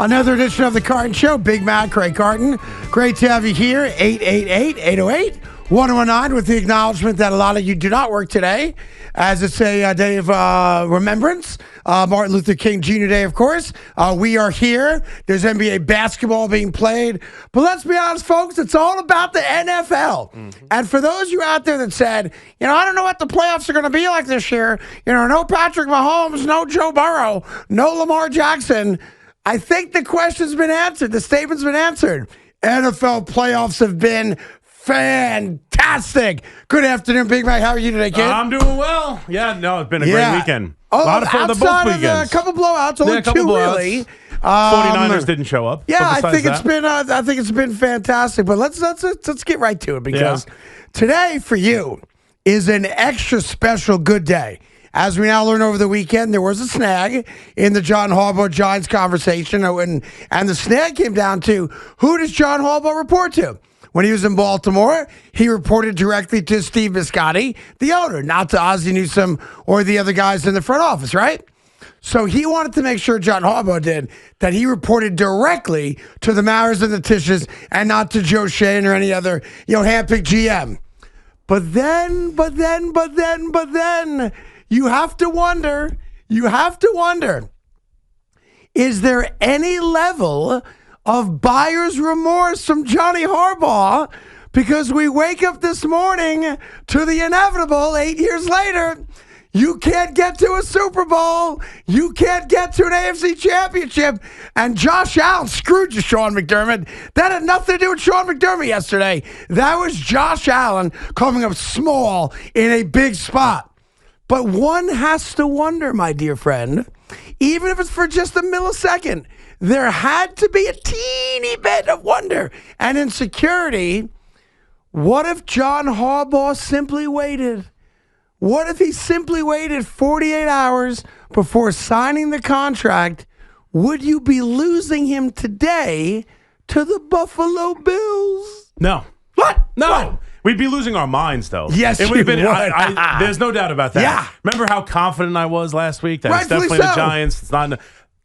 Another edition of the Carton Show. Big Mac, Craig Carton. Great to have you here. 888-808-1019 with the acknowledgement that a lot of you do not work today, as it's a day of remembrance. Martin Luther King Jr. Day, of course. We are here. There's NBA basketball being played. But let's be honest, folks, it's all about the NFL. Mm-hmm. And for those of you out there that said, I don't know what the playoffs are going to be like this year. No Patrick Mahomes, no Joe Burrow, no Lamar Jackson. I think the question's been answered. The statement's been answered. NFL playoffs have been fantastic. Good afternoon, Big Mac. How are you today, kid? I'm doing well. Yeah, no, it's been a great weekend. A lot of fun both weekends. A couple blowouts, only two blowouts. Really. 49ers didn't show up. Yeah, I think it's been fantastic. But let's get right to it because today for you is an extra special good day. As we now learn over the weekend, there was a snag in the John Harbaugh Giants conversation, and the snag came down to who does John Harbaugh report to? When he was in Baltimore, he reported directly to Steve Bisciotti, the owner, not to Ozzie Newsome or the other guys in the front office, right? So he wanted to make sure, John Harbaugh did, that he reported directly to the Maras and the Tisches and not to Joe Schoen or any other, handpicked GM. But then, you have to wonder, is there any level of buyer's remorse from Johnny Harbaugh because we wake up this morning to the inevitable 8 years later? You can't get to a Super Bowl. You can't get to an AFC championship. And Josh Allen screwed you, Sean McDermott. That had nothing to do with Sean McDermott yesterday. That was Josh Allen coming up small in a big spot. But one has to wonder, my dear friend, even if it's for just a millisecond, there had to be a teeny bit of wonder and insecurity. What if John Harbaugh simply waited? What if he simply waited 48 hours before signing the contract? Would you be losing him today to the Buffalo Bills? No. What? No. What? We'd be losing our minds, though. Yes, it we would. There's no doubt about that. Yeah. Remember how confident I was last week that it's definitely the Giants. It's not.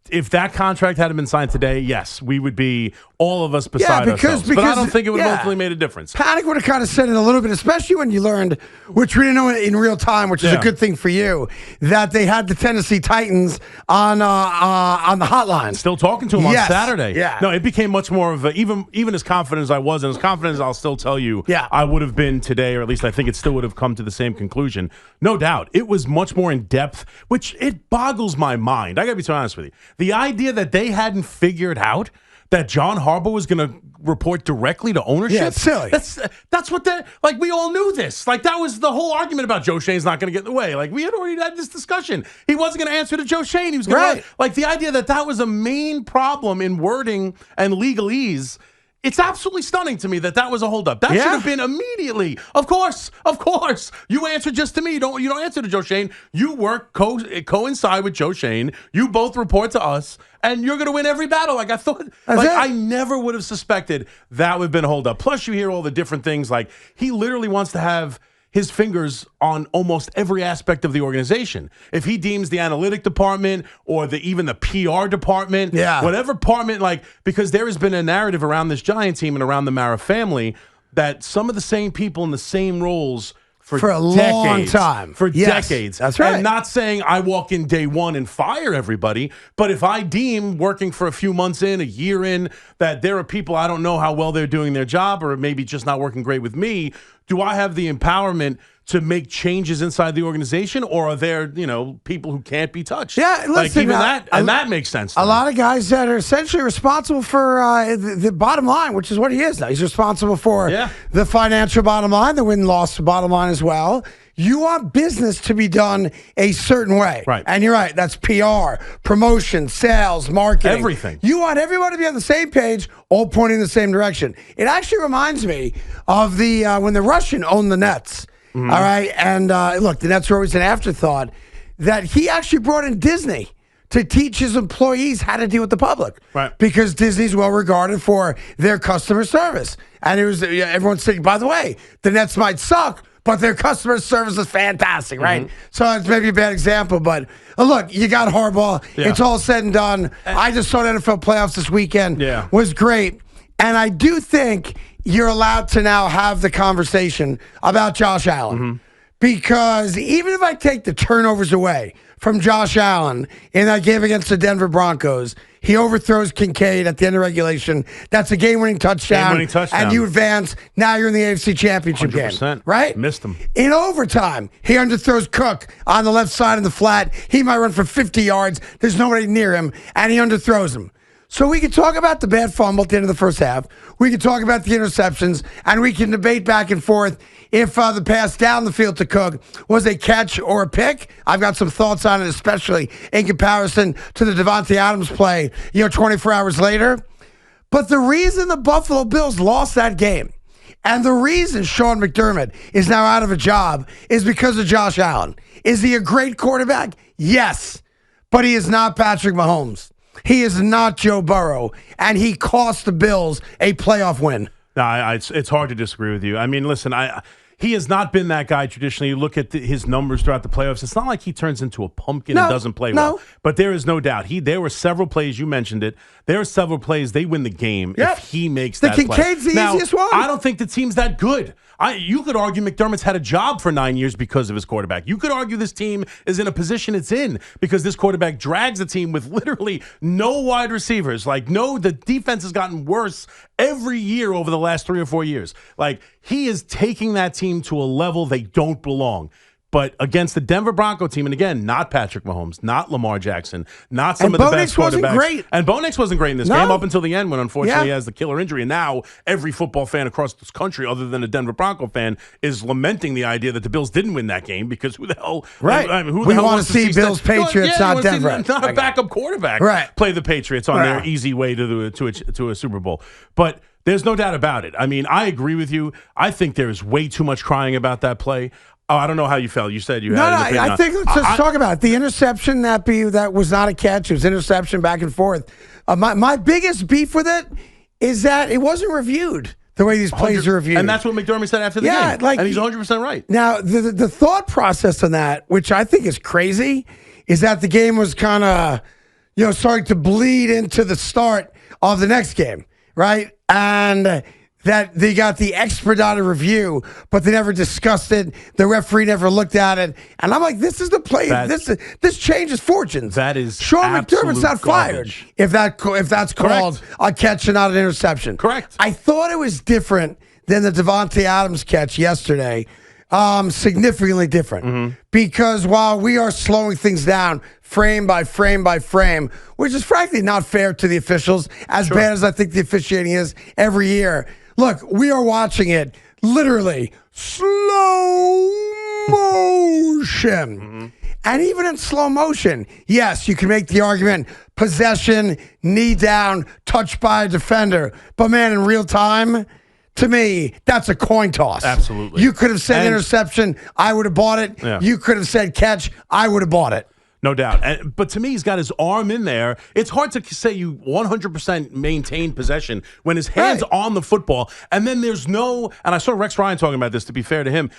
If that contract hadn't been signed today, yes, we would be all of us beside ourselves. But I don't think it would have ultimately made a difference. Panic would have kind of set in a little bit, especially when you learned, which we didn't know in real time, which is a good thing for you, that they had the Tennessee Titans on the hotline. Still talking to them on Saturday. Yeah. No, it became much more of a, even as confident as I was, and as confident as I'll still tell you I would have been today, or at least I think it still would have come to the same conclusion. No doubt. It was much more in depth, which it boggles my mind. I got to be so honest with you. The idea that they hadn't figured out that John Harbaugh was going to report directly to ownership. Yeah, it's silly. That's what we all knew this. That was the whole argument about Joe Schoen's not going to get in the way. We had already had this discussion. He wasn't going to answer to Joe Schoen. He was going to the idea that was a main problem in wording and legalese. It's absolutely stunning to me that was a holdup. That should have been immediately. Of course. You answer just to me. You don't answer to Joe Schoen. You work coincide with Joe Schoen. You both report to us, and you're going to win every battle. I thought. I never would have suspected that would have been a holdup. Plus, you hear all the different things. He literally wants to have his fingers on almost every aspect of the organization. If he deems the analytic department or even the PR department, whatever department, because there has been a narrative around this Giant team and around the Mara family that some of the same people in the same roles for a decades, long time. For decades. That's right. And not saying I walk in day one and fire everybody, but if I deem working for a few months in, a year in, that there are people I don't know how well they're doing their job or maybe just not working great with me, do I have the empowerment to make changes inside the organization, or are there, people who can't be touched? Yeah, listen, that makes sense. A lot of guys that are essentially responsible for the bottom line, which is what he is now. He's responsible for the financial bottom line, the win-loss bottom line as well. You want business to be done a certain way. Right. And you're right. That's PR, promotion, sales, marketing. Everything. You want everyone to be on the same page, all pointing in the same direction. It actually reminds me of when the Russian owned the Nets. Mm-hmm. All right. And look, the Nets were always an afterthought. That he actually brought in Disney to teach his employees how to deal with the public. Right. Because Disney's well regarded for their customer service. And it was everyone's saying, by the way, the Nets might suck, but their customer service is fantastic, right? So it's maybe a bad example, but look, you got Harbaugh. Yeah. It's all said and done. I just saw the NFL playoffs this weekend. Yeah. Was great. And I do think you're allowed to now have the conversation about Josh Allen. Because even if I take the turnovers away from Josh Allen in that game against the Denver Broncos, he overthrows Kincaid at the end of regulation. That's a game-winning touchdown. And you advance. Now you're in the AFC Championship 100%. game. Right? Missed him. In overtime, he underthrows Cook on the left side of the flat. He might run for 50 yards. There's nobody near him, and he underthrows him. So we can talk about the bad fumble at the end of the first half. We can talk about the interceptions, and we can debate back and forth if the pass down the field to Cook was a catch or a pick. I've got some thoughts on it, especially in comparison to the Devontae Adams play, 24 hours later. But the reason the Buffalo Bills lost that game and the reason Sean McDermott is now out of a job is because of Josh Allen. Is he a great quarterback? Yes, but he is not Patrick Mahomes. He is not Joe Burrow, and he cost the Bills a playoff win. No, it's hard to disagree with you. I mean, listen, he has not been that guy traditionally. You look at his numbers throughout the playoffs. It's not like he turns into a pumpkin and doesn't play well. But there is no doubt. There were several plays, you mentioned it. There are several plays, they win the game if he makes that play. The Kincaid's the easiest one. I don't think the team's that good. You could argue McDermott's had a job for 9 years because of his quarterback. You could argue this team is in a position it's in because this quarterback drags the team with literally no wide receivers. The defense has gotten worse every year over the last 3 or 4 years. He is taking that team to a level they don't belong. But against the Denver Bronco team, and again, not Patrick Mahomes, not Lamar Jackson, not some of the best quarterbacks. Wasn't great. And Bo Nix wasn't great in this game up until the end when unfortunately he has the killer injury. And now every football fan across this country, other than a Denver Bronco fan, is lamenting the idea that the Bills didn't win that game because who the hell? Right. Who the we hell want to see Bills Patriots, not Denver. Not a backup quarterback play the Patriots on their easy way to a Super Bowl. But there's no doubt about it. I mean, I agree with you. I think there's way too much crying about that play. Oh, I don't know how you felt. You said you had an opinion. I think let's just talk about it. The interception that was not a catch. It was interception back and forth. My biggest beef with it is that it wasn't reviewed the way these plays are reviewed. And that's what McDermott said after the game. And he's 100% right. Now, the thought process on that, which I think is crazy, is that the game was kind of, starting to bleed into the start of the next game, right? And that they got the expedited review, but they never discussed it. The referee never looked at it. And I'm like, this is the play. This changes fortunes. That is Sean McDermott's not fired if that's called a catch and not an interception. Correct. I thought it was different than the Devontae Adams catch yesterday. Significantly different. Because while we are slowing things down frame by frame by frame, which is frankly not fair to the officials, as bad as I think the officiating is every year. Look, we are watching it literally slow motion. And even in slow motion, yes, you can make the argument, possession, knee down, touched by a defender. But man, in real time, to me, that's a coin toss. Absolutely. You could have said interception, I would have bought it. Yeah. You could have said catch, I would have bought it. No doubt. But to me, he's got his arm in there. It's hard to say you 100% maintain possession when his hand's on the football. And then there's no, and I saw Rex Ryan talking about this, to be fair to him,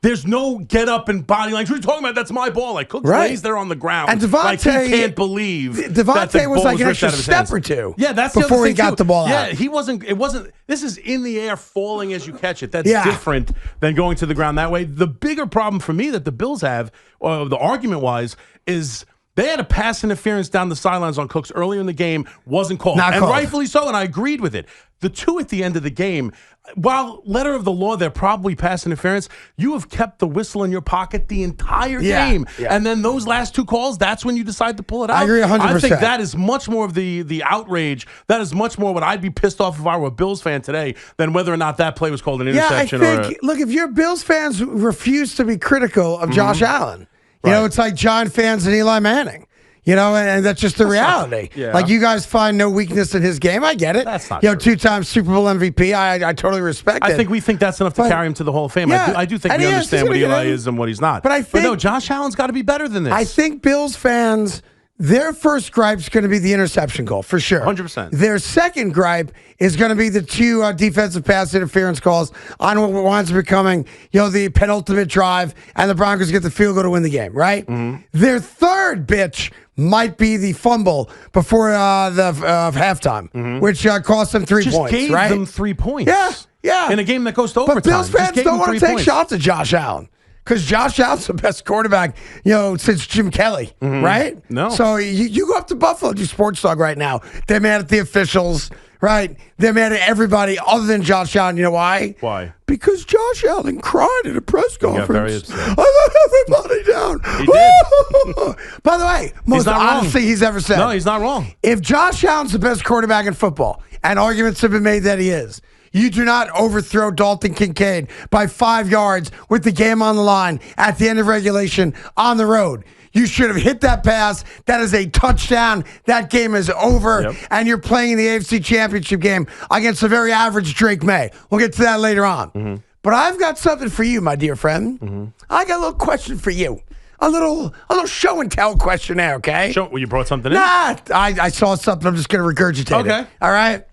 there's no get up and body language. What are you talking about? That's my ball. Cook lays there on the ground. And Devontae, he can't believe Devontae was like an extra step or two. Yeah, that's before the other he got the ball out. Yeah, it wasn't, this is in the air falling as you catch it. That's different than going to the ground that way. The bigger problem for me that the Bills have, the argument-wise, is they had a pass interference down the sidelines on Cooks earlier in the game, wasn't called. And rightfully so, and I agreed with it. The two at the end of the game, while letter of the law, they're probably pass interference, you have kept the whistle in your pocket the entire game. Yeah. And then those last two calls, that's when you decide to pull it out. I agree 100%. I think that is much more of the outrage. That is much more what I'd be pissed off if I were a Bills fan today than whether or not that play was called an interception. Look, if your Bills fans refuse to be critical of Josh Allen, it's like Giant fans and Eli Manning. And that's just the reality. Like, you guys find no weakness in his game. I get it. That's not true. 2-time Super Bowl MVP. I totally respect it. I think we think that's enough to carry him to the Hall of Fame. Yeah, I do think we understand what Eli is and what he's not. But no, Josh Allen's got to be better than this. I think Bills fans, Their first gripe is going to be the interception call, for sure. 100%. Their second gripe is going to be the two defensive pass interference calls on what winds up becoming, the penultimate drive, and the Broncos get the field goal to win the game, right? Mm-hmm. Their third bitch might be the fumble before the halftime, which cost them 3 points, gave right? them 3 points. Yeah. In a game that goes to overtime. But Bills fans don't want to take shots at Josh Allen. Because Josh Allen's the best quarterback, since Jim Kelly, right? No. So you go up to Buffalo, do Sports Dog right now. They're mad at the officials, right? They're mad at everybody other than Josh Allen. You know why? Why? Because Josh Allen cried at a press conference. Got very upset. I let everybody down. He did. By the way, most honest thing he's ever said. No, he's not wrong. If Josh Allen's the best quarterback in football, and arguments have been made that he is, you do not overthrow Dalton Kincaid by 5 yards with the game on the line at the end of regulation on the road. You should have hit that pass. That is a touchdown. That game is over, and you're playing in the AFC Championship game against a very average Drake May. We'll get to that later on. Mm-hmm. But I've got something for you, my dear friend. Mm-hmm. I got a little question for you. A little show and tell questionnaire, okay? Well, you brought something in? Nah, I saw something. I'm just going to regurgitate it. All right?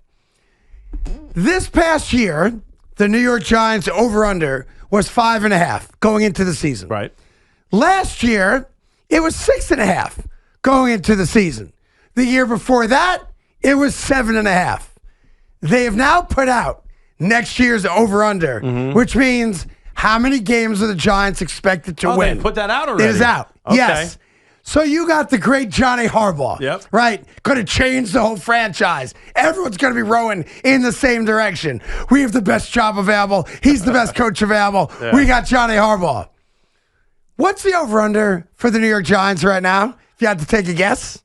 This past year, the New York Giants over-under was 5.5 going into the season. Right. Last year, it was 6.5 going into the season. The year before that, it was 7.5. They have now put out next year's over-under, which means how many games are the Giants expected to win? They put that out already? It is out. Okay. Yes. So you got the great Johnny Harbaugh, right? Going to change the whole franchise. Everyone's going to be rowing in the same direction. We have the best job available. He's the best coach available. Yeah. We got Johnny Harbaugh. What's the over-under for the New York Giants right now? If you had to take a guess.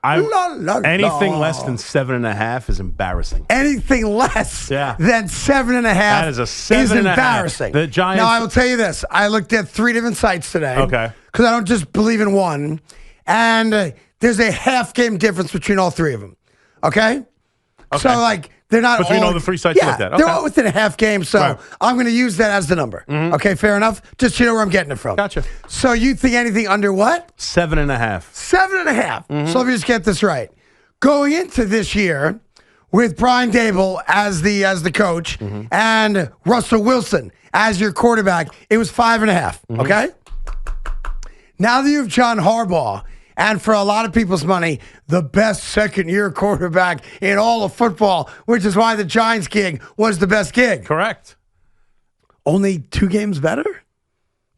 Anything less than 7.5 is embarrassing. Anything less than 7.5 that is embarrassing. The Giants. Now, I will tell you this. I looked at 3 different sites today. Okay. Because I don't just believe in one. And there's a half-game difference between all 3 of them. Okay? So, they're not between all the 3 sites you looked at. Okay. They're all within a half game, so I'm going to use that as the number. Mm-hmm. Okay, fair enough? Just so you know where I'm getting it from. Gotcha. So you think anything under what? 7.5. 7.5. Mm-hmm. So let me just get this right. Going into this year with Brian Dable as the coach and Russell Wilson as your quarterback, it was 5.5. Okay? Now that you have John Harbaugh, and for a lot of people's money, the best second-year quarterback in all of football, which is why the Giants gig was the best gig. Correct. Only 2 games better?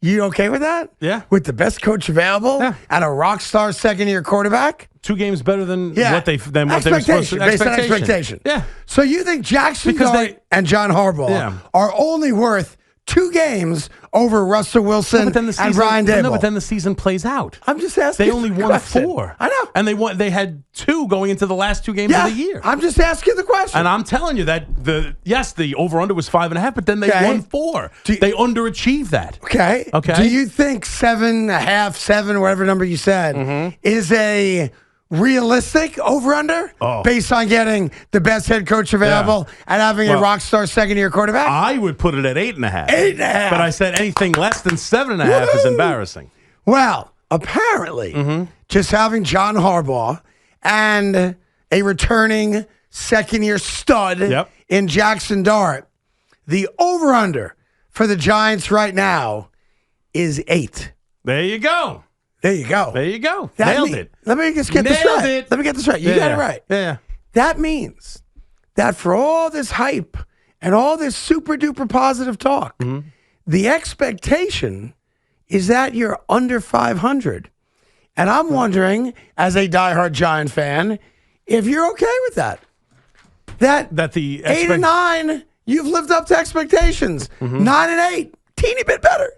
You okay with that? Yeah. With the best coach available and a rock star second-year quarterback? 2 games better than what they were supposed to. Based on expectation. Yeah. So you think Jackson Dart and John Harbaugh are only worth 2 games over Russell Wilson and Brian Dable. No, but then the season plays out. I'm just asking. They only won 4. I know. And they had 2 going into the last 2 games of the year. I'm just asking the question. And I'm telling you that the over-under was 5.5, but then they won 4. They underachieved that. Okay. Do you think 7.5, 7, whatever number you said, is a realistic over-under based on getting the best head coach available and having a rock star second-year quarterback? I would put it at 8.5. 8.5. But I said anything less than 7.5 is embarrassing. Well, apparently, just having John Harbaugh and a returning second-year stud in Jackson Dart, the over-under for the Giants right now is 8. There you go. There you go. Nailed it. Let me just get this right. Let me get this right. You got it right. Yeah. That means that for all this hype and all this super duper positive talk, the expectation is that you're under 500. And I'm wondering, as a diehard Giant fan, if you're okay with that. That the 8 and 9, you've lived up to expectations. 9 and 8, teeny bit better.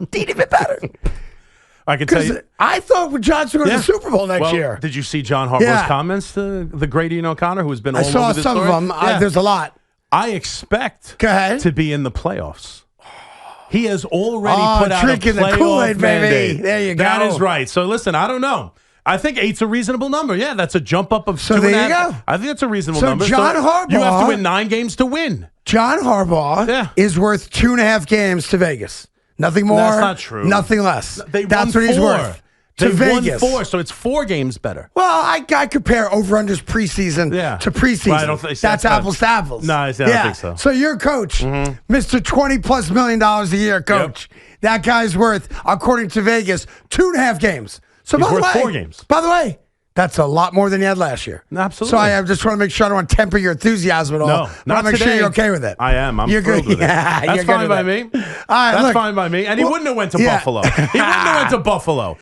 I can tell you. I thought the Giants were going to the Super Bowl next year. Did you see John Harbaugh's comments to the great Ian O'Connor, who has been all over this story? I saw some of them. There's a lot. I expect to be in the playoffs. He has already put out a drinking the Kool-Aid, baby. There you go. That is right. So listen, I don't know. I think 8's a reasonable number. Yeah, that's a jump up of 2.5. So there you go. I think that's a reasonable number. John Harbaugh, you have to win 9 games to win. John Harbaugh is worth 2.5 games to Vegas. Nothing more. That's not true. Nothing less. That's what he's worth. to They Vegas. won 4, so it's 4 games better. Well, I compare over-unders preseason to preseason. Well, I don't think that's apples to apples. No, I don't think so. So your coach, Mr. $20+ million a year coach, that guy's worth, according to Vegas, 2.5 games. So He's by the worth way, 4 games. By the way, that's a lot more than you had last year. Absolutely. So I just want to make sure I don't want to temper your enthusiasm at all. No, not I want to make today. sure you're okay with it. I am. I'm you're thrilled good. with it. That's fine by me. All right, That's look, fine by me. And he wouldn't have went to Buffalo. He wouldn't have went to Buffalo.